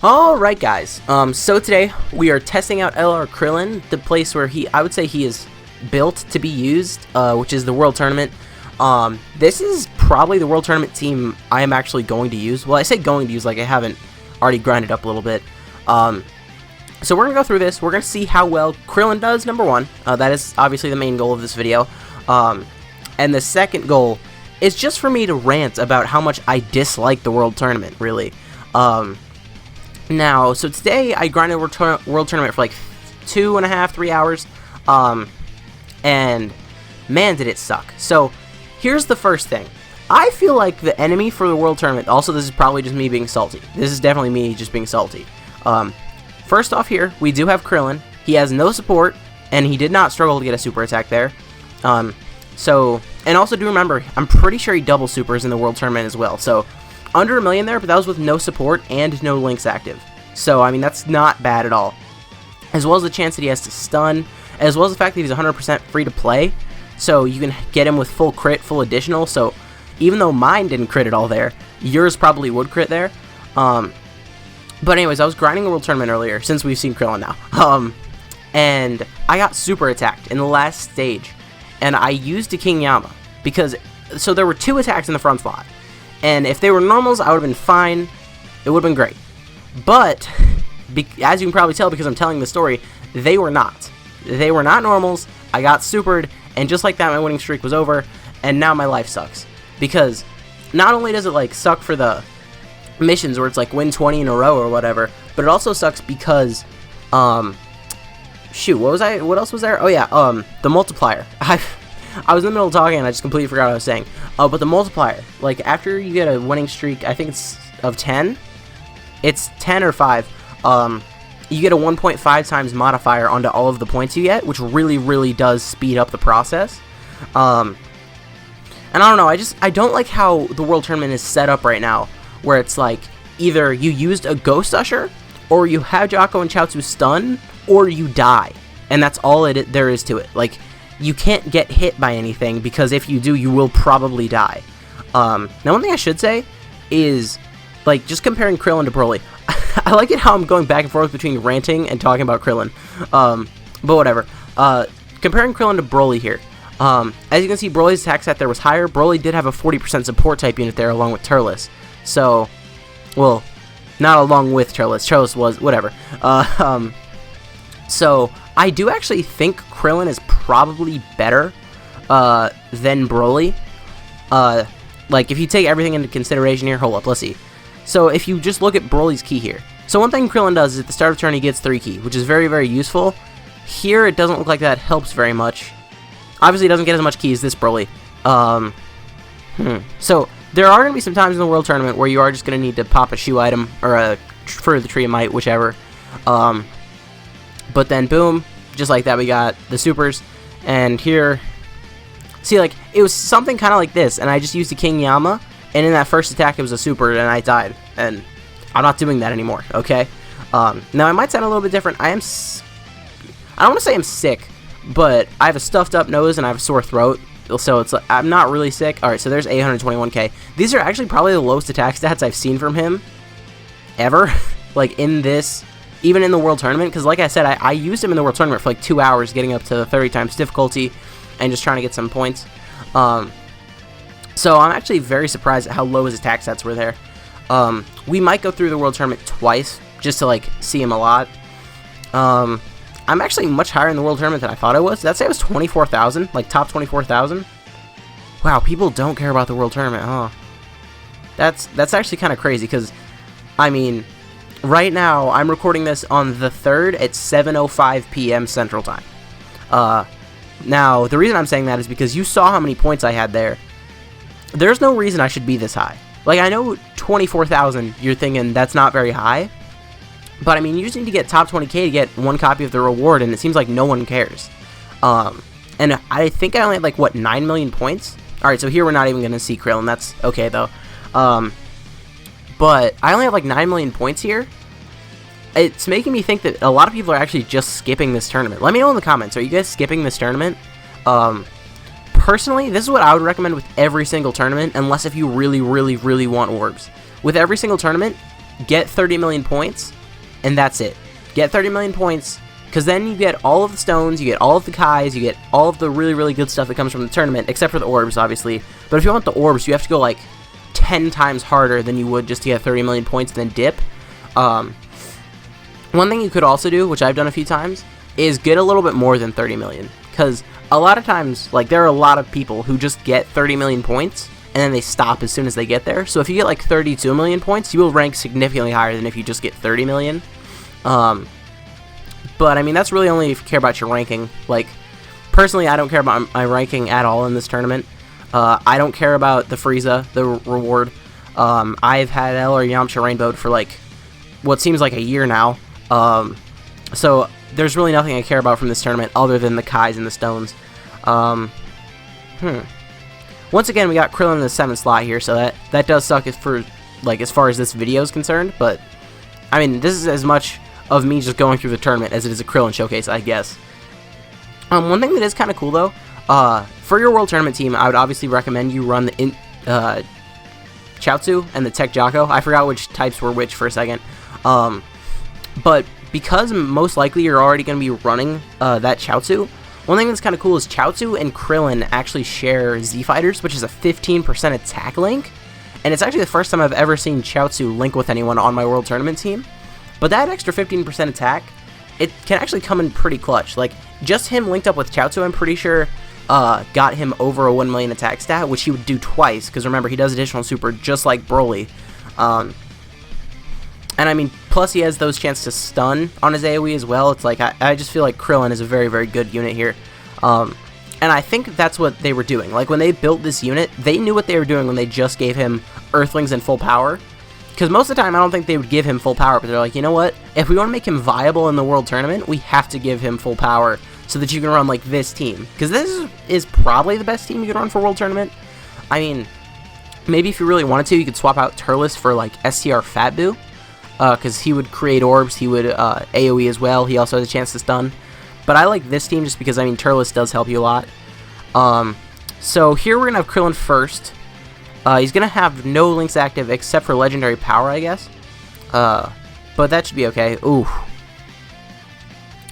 Alright guys, so today we are testing out LR Krillin, the place where I would say he is built to be used, which is the World Tournament. This is probably the World Tournament team I am actually going to use. Well, I say going to use like I haven't already grinded up a little bit. So we're going to go through this, we're going to see how well Krillin does, number one. That is obviously the main goal of this video. And the second goal is just for me to rant about how much I dislike the World Tournament, really. Now, so today I grinded World Tournament for like 2.5, 3 hours, and man did it suck. So, here's the first thing. I feel like the enemy for the World Tournament, also this is probably just me being salty. This is definitely me just being salty. First off here, we do have Krillin. He has no support, and he did not struggle to get a super attack there. And also do remember, I'm pretty sure he double supers in the World Tournament as well, so under 1 million there, but that was with no support and no links active. So, I mean, that's not bad at all. As well as the chance that he has to stun, as well as the fact that he's 100% free to play. So, you can get him with full crit, full additional. So, even though mine didn't crit at all there, yours probably would crit there. But anyways, I was grinding the World Tournament earlier, since we've seen Krillin now. And I got super attacked in the last stage. And I used a King Yama. Because, so there were 2 attacks in the front slot. And if they were normals, I would have been fine. It would have been great. But, as you can probably tell because I'm telling the story, they were not. They were not normals. I got supered, and just like that, my winning streak was over, and now my life sucks. Because, not only does it, like, suck for the missions where it's, like, win 20 in a row or whatever, but it also sucks because, shoot, what else was there? Oh, yeah, the multiplier. I was in the middle of talking and I just completely forgot what I was saying. But the multiplier, like after you get a winning streak, I think it's of 10. It's 10 or 5. You get a 1.5 times modifier onto all of the points you get, which really, really does speed up the process. And I don't know, I don't like how the World Tournament is set up right now, where it's like either you used a Ghost Usher, or you have Jocko and Chaozu stun, or you die, and that's all there is to it. Like, you can't get hit by anything, because if you do, you will probably die. Now, one thing I should say is, like, just comparing Krillin to Broly. I like it how I'm going back and forth between ranting and talking about Krillin. But whatever. Comparing Krillin to Broly here. As you can see, Broly's attack stat there was higher. Broly did have a 40% support type unit there along with Turles. So, well, not along with Turles. Turles was, whatever. So, I do actually think Krillin is probably better than Broly. Like, if you take everything into consideration here, hold up, let's see. So, if you just look at Broly's ki here. So, one thing Krillin does is at the start of turn he gets 3 ki, which is very, very useful. Here, it doesn't look like that helps very much. Obviously, it doesn't get as much ki as this Broly. So, there are going to be some times in the World Tournament where you are just going to need to pop a shoe item, or a for the Tree of Might, whichever. But then, boom, just like that, we got the supers. And here, see, like, it was something kind of like this, and I just used the King Yama, and in that first attack, it was a super, and I died. And I'm not doing that anymore, okay? Now, I might sound a little bit different. I don't want to say I'm sick, but I have a stuffed up nose, and I have a sore throat. So, it's like, I'm not really sick. Alright, so there's 821k. These are actually probably the lowest attack stats I've seen from him ever. Like, in this, even in the World Tournament, because like I said, I used him in the World Tournament for like 2 hours, getting up to 30 times difficulty, and just trying to get some points. So I'm actually very surprised at how low his attack stats were there. We might go through the World Tournament twice, just to like see him a lot. I'm actually much higher in the World Tournament than I thought I was. Did that say I was 24,000? Like top 24,000? Wow, people don't care about the World Tournament, huh? That's actually kind of crazy, because, I mean, right now, I'm recording this on the 3rd at 7:05 p.m. Central Time. Now, the reason I'm saying that is because you saw how many points I had there. There's no reason I should be this high. Like, I know 24,000, you're thinking that's not very high. But, I mean, you just need to get top 20k to get 1 copy of the reward, and it seems like no one cares. And I think I only had, like, what, 9 million points? Alright, so here we're not even going to see Krillin. That's okay, though. But I only have like 9 million points here. It's making me think that a lot of people are actually just skipping this tournament. Let me know in the comments. Are you guys skipping this tournament? Personally, this is what I would recommend with every single tournament, unless if you really, really, really want orbs. With every single tournament, get 30 million points, and that's it. Get 30 million points, because then you get all of the stones, you get all of the Kais, you get all of the really, really good stuff that comes from the tournament, except for the orbs, obviously. But if you want the orbs, you have to go like 10 times harder than you would just to get 30 million points and then dip. One thing you could also do, which I've done a few times, is get a little bit more than 30 million. Because a lot of times, like, there are a lot of people who just get 30 million points, and then they stop as soon as they get there. So if you get like 32 million points, you will rank significantly higher than if you just get 30 million. But I mean, that's really only if you care about your ranking. Like, personally, I don't care about my ranking at all in this tournament. I don't care about the Frieza, the reward. I've had El or Yamcha rainbowed for like what seems like a year now. So there's really nothing I care about from this tournament other than the Kais and the stones. Once again, we got Krillin in the 7th slot here, so that does suck as far as this video is concerned. But I mean, this is as much of me just going through the tournament as it is a Krillin showcase, I guess. One thing that is kind of cool though, for your World Tournament team, I would obviously recommend you run the Chaozu and the Tech Jocko. I forgot which types were which for a second. But because most likely you're already going to be running that Chaozu, one thing that's kind of cool is Chaozu and Krillin actually share Z-Fighters, which is a 15% attack link. And it's actually the first time I've ever seen Chaozu link with anyone on my World Tournament team. But that extra 15% attack, it can actually come in pretty clutch. Like, just him linked up with Chaozu, I'm pretty sure, got him over a 1 million attack stat, which he would do twice, because remember, he does additional super just like Broly. And I mean, plus he has those chances to stun on his AoE as well. It's like, I just feel like Krillin is a very, very good unit here. And I think that's what they were doing. Like, when they built this unit, they knew what they were doing when they just gave him Earthlings and full power. Because most of the time, I don't think they would give him full power, but they're like, you know what? If we want to make him viable in the World Tournament, we have to give him full power so that you can run, like, this team. Because this is probably the best team you can run for World Tournament. I mean, maybe if you really wanted to, you could swap out Turles for, like, STR Fat Boo. Because he would create orbs, he would AoE as well, he also has a chance to stun. But I like this team just because, I mean, Turles does help you a lot. So here we're going to have Krillin first. He's going to have no links active except for Legendary Power, I guess. But that should be okay. Ooh.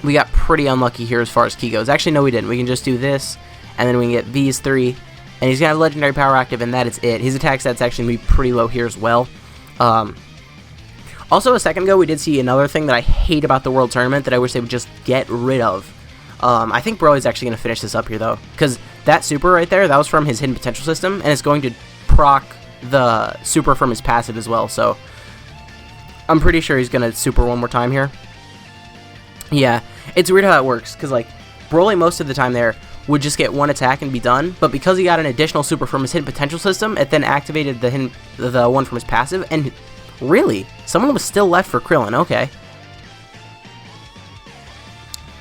We got pretty unlucky here as far as key goes. Actually, no, we didn't. We can just do this, and then we can get these three. And he's going to have Legendary Power active, and that is it. His attack stat's actually going to be pretty low here as well. Also, a second ago, we did see another thing that I hate about the World Tournament that I wish they would just get rid of. I think Broly's actually going to finish this up here, though. Because that super right there, that was from his Hidden Potential system, and it's going to proc the super from his passive as well. So, I'm pretty sure he's going to super one more time here. Yeah, it's weird how that works. Because, like, Broly most of the time there would just get one attack and be done. But because he got an additional super from his Hidden Potential system, it then activated the one from his passive, and... Really? Someone was still left for Krillin, okay.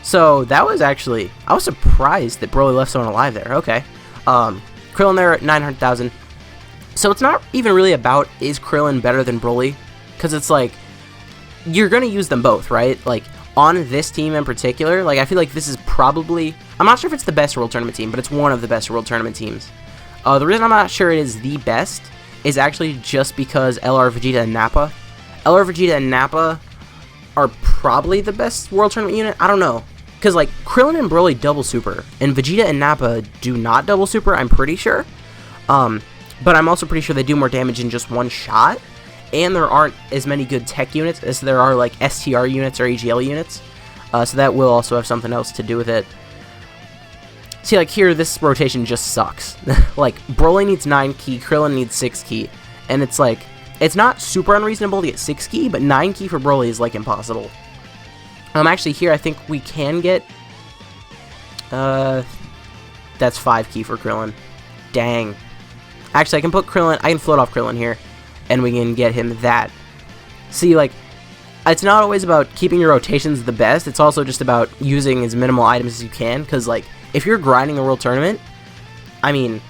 So, that was actually... I was surprised that Broly left someone alive there, okay. Krillin there at 900,000. So, it's not even really about, is Krillin better than Broly? Because it's like, you're going to use them both, right? Like, on this team in particular, like, I feel like this is probably... I'm not sure if it's the best World Tournament team, but it's one of the best World Tournament teams. The reason I'm not sure it is the best... is actually just because LR Vegeta and Nappa. LR Vegeta and Nappa are probably the best World Tournament unit. I don't know. Because, like, Krillin and Broly double super, and Vegeta and Nappa do not double super, I'm pretty sure. But I'm also pretty sure they do more damage in just one shot, and there aren't as many good tech units as there are, like, STR units or AGL units. So that will also have something else to do with it. See, like, here, this rotation just sucks. Like, Broly needs 9 key, Krillin needs 6 key. And it's like, it's not super unreasonable to get 6 key, but 9 key for Broly is, like, impossible. Actually, here, I think we can get... that's 5 key for Krillin. Dang. Actually, I can put Krillin... I can float off Krillin here, and we can get him that. See, like, it's not always about keeping your rotations the best. It's also just about using as minimal items as you can, because, like, if you're grinding a World Tournament, I mean,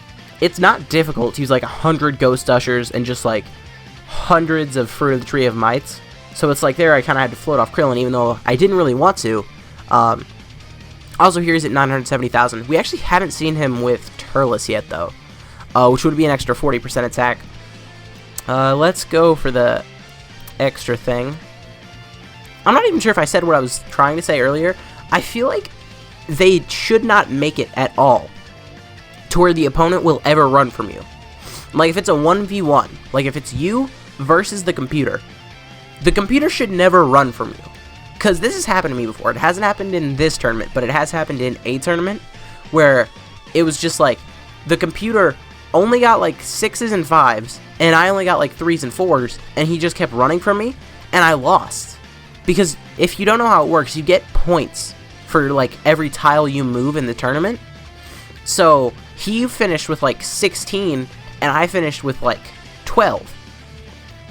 it's not difficult to use like 100 Ghost Ushers and just like hundreds of Fruit of the Tree of Mights. So it's like there I kind of had to float off Krillin even though I didn't really want to. Also here he's at 970,000. We actually haven't seen him with Turles yet though, which would be an extra 40% attack. Let's go for the extra thing. I'm not even sure if I said what I was trying to say earlier. I feel like they should not make it at all to where the opponent will ever run from you. Like, if it's a 1v1, like if it's you versus the computer should never run from you. Because this has happened to me before. It hasn't happened in this tournament, but it has happened in a tournament where it was just like the computer only got like 6s and 5s, and I only got like 3s and 4s, and he just kept running from me, and I lost. Because if you don't know how it works, you get points for like every tile you move in the tournament. So he finished with like 16, and I finished with like 12.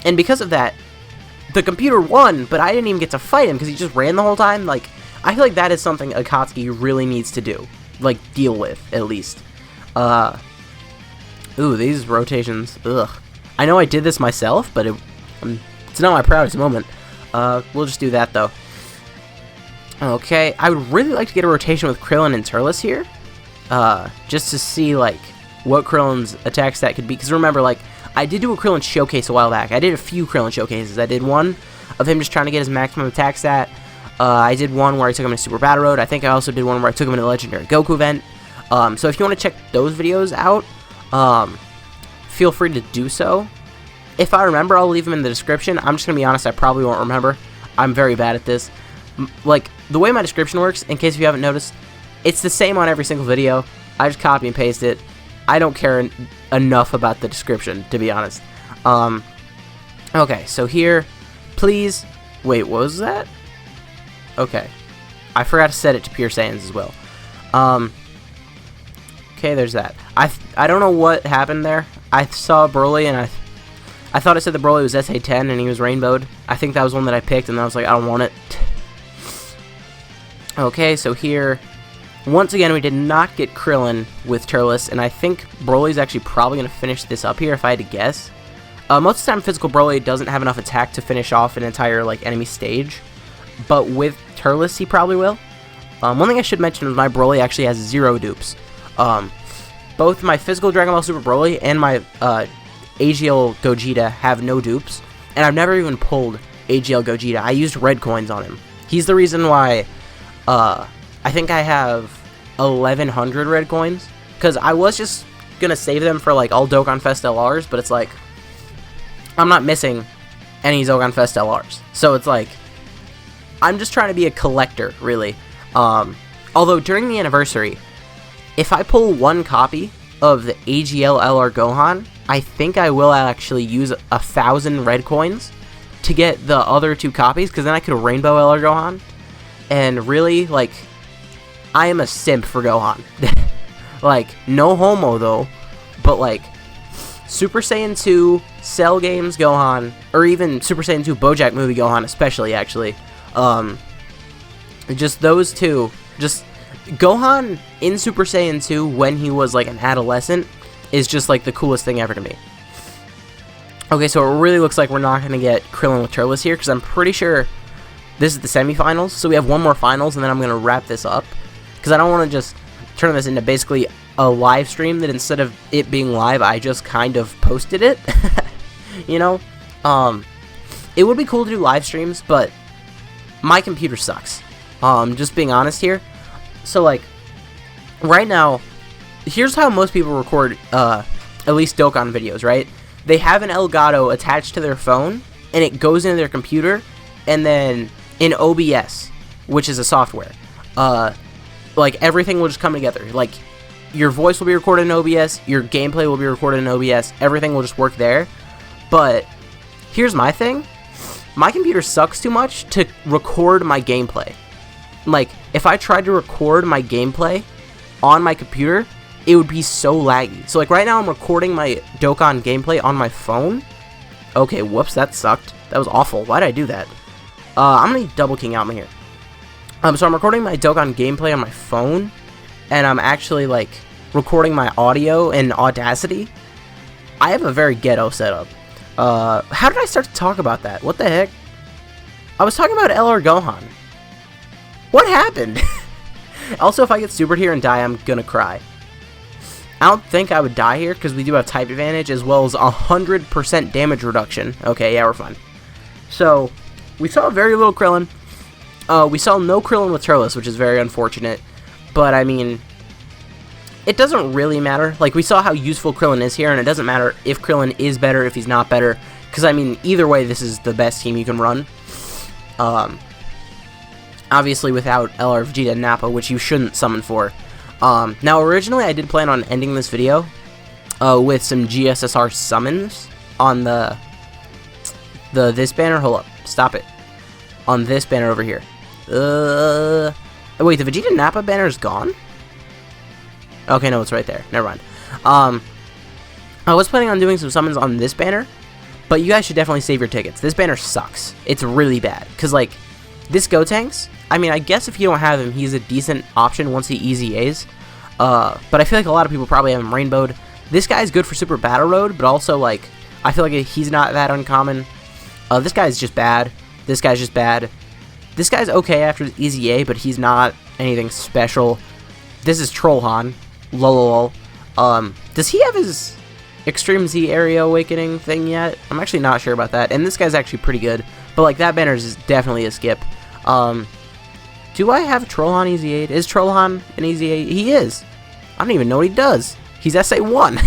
And because of that, the computer won, but I didn't even get to fight him because he just ran the whole time. Like, I feel like that is something Akatsuki really needs to do. Like, deal with, at least. Ooh, these rotations. Ugh. I know I did this myself, but it's not my proudest moment. We'll just do that, though. Okay, I would really like to get a rotation with Krillin and Turles here. Just to see, like, what Krillin's attack stat could be. Because remember, like, I did do a Krillin showcase a while back. I did a few Krillin showcases. I did one of him just trying to get his maximum attack stat. I did one where I took him in Super Battle Road. I think I also did one where I took him in a Legendary Goku event. So if you want to check those videos out, feel free to do so. If I remember, I'll leave them in the description. I'm just going to be honest, I probably won't remember. I'm very bad at this. Like, the way my description works, in case you haven't noticed, it's the same on every single video. I just copy and paste it. I don't care enough about the description, to be honest. Okay, so here, please, wait, what was that? Okay, I forgot to set it to pure Saiyans as well. Okay, there's that. I don't know what happened there. I saw Broly, and I thought it said the Broly was SA10, and he was rainbowed. I think that was one that I picked, and I was like, I don't want it. Okay, so here, once again, we did not get Krillin with Turles, and I think Broly's actually probably going to finish this up here, if I had to guess. Most of the time, physical Broly doesn't have enough attack to finish off an entire, like, enemy stage, but with Turles, he probably will. One thing I should mention is my Broly actually has 0 dupes. Both my physical Dragon Ball Super Broly and my AGL Gogeta have no dupes, and I've never even pulled AGL Gogeta. I used red coins on him. He's the reason why I think I have 1,100 red coins, because I was just gonna save them for like all Dokkan Fest LRs, but it's like I'm not missing any Dokkan Fest LRs, so it's like I'm just trying to be a collector, really. Although during the anniversary, if I pull one copy of the AGL LR Gohan, I think I will actually use 1,000 red coins to get the other 2 copies, because then I could rainbow LR Gohan. And really, like, I am a simp for Gohan. Like, no homo, though, but, like, Super Saiyan 2, Cell Games Gohan, or even Super Saiyan 2 BoJack Movie Gohan especially, actually. Just those two. Just Gohan in Super Saiyan 2 when he was, like, an adolescent is just, like, the coolest thing ever to me. Okay, so it really looks like we're not going to get Krillin with Turles here, because I'm pretty sure this is the semifinals, so we have one more finals, and then I'm going to wrap this up, because I don't want to just turn this into basically a live stream that instead of it being live, I just kind of posted it, you know? It would be cool to do live streams, but my computer sucks, just being honest here. So, like, right now, here's how most people record, at least Dokkan videos, right? They have an Elgato attached to their phone, and it goes into their computer, and then in OBS, which is a software, like, everything will just come together. Like, your voice will be recorded in OBS, your gameplay will be recorded in OBS, everything will just work there. But here's my thing. My computer sucks too much to record my gameplay. Like, if I tried to record my gameplay on my computer, it would be so laggy. So, like, right now I'm recording my Dokkan gameplay on my phone. Okay, whoops, that sucked. That was awful. Why did I do that? I'm gonna double king out here. So I'm recording my Dokkan gameplay on my phone, and I'm actually, like, recording my audio in Audacity. I have a very ghetto setup. How did I start to talk about that? What the heck? I was talking about LR Gohan. What happened? Also, if I get supered here and die, I'm gonna cry. I don't think I would die here, because we do have type advantage, as well as 100% damage reduction. Okay, yeah, we're fine. So, we saw very little Krillin. We saw no Krillin with Turles, which is very unfortunate. But, I mean, it doesn't really matter. Like, we saw how useful Krillin is here, and it doesn't matter if Krillin is better, if he's not better. Because, I mean, either way, this is the best team you can run. Obviously, without LR, Vegeta, and Nappa, which you shouldn't summon for. Now, originally, I did plan on ending this video with some GSSR summons on this banner. Hold up. Stop it. On this banner over here. Wait, the Vegeta Nappa banner is gone? Okay, no, it's right there. Never mind. I was planning on doing some summons on this banner, but you guys should definitely save your tickets. This banner sucks. It's really bad. Because, like, this Gotenks, I mean, I guess if you don't have him, he's a decent option once he EZAs. But I feel like a lot of people probably have him rainbowed. This guy's good for Super Battle Road, but also, like, I feel like he's not that uncommon. This guy's just bad. This guy's just bad. This guy's okay after the EZA, but he's not anything special. This is Trollhan. Lol. Does he have his Extreme Z Area Awakening thing yet? I'm actually not sure about that. And this guy's actually pretty good. But, like, that banner is definitely a skip. Do I have Trollhan EZ8? Is Trollhan an EZ8? He is. I don't even know what he does. He's SA1.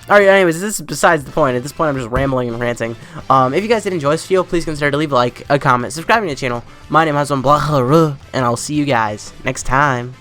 Alright, anyways, this is besides the point. At this point, I'm just rambling and ranting. If you guys did enjoy this video, please consider to leave a like, a comment, subscribing to the channel. My name is Blah, and I'll see you guys next time.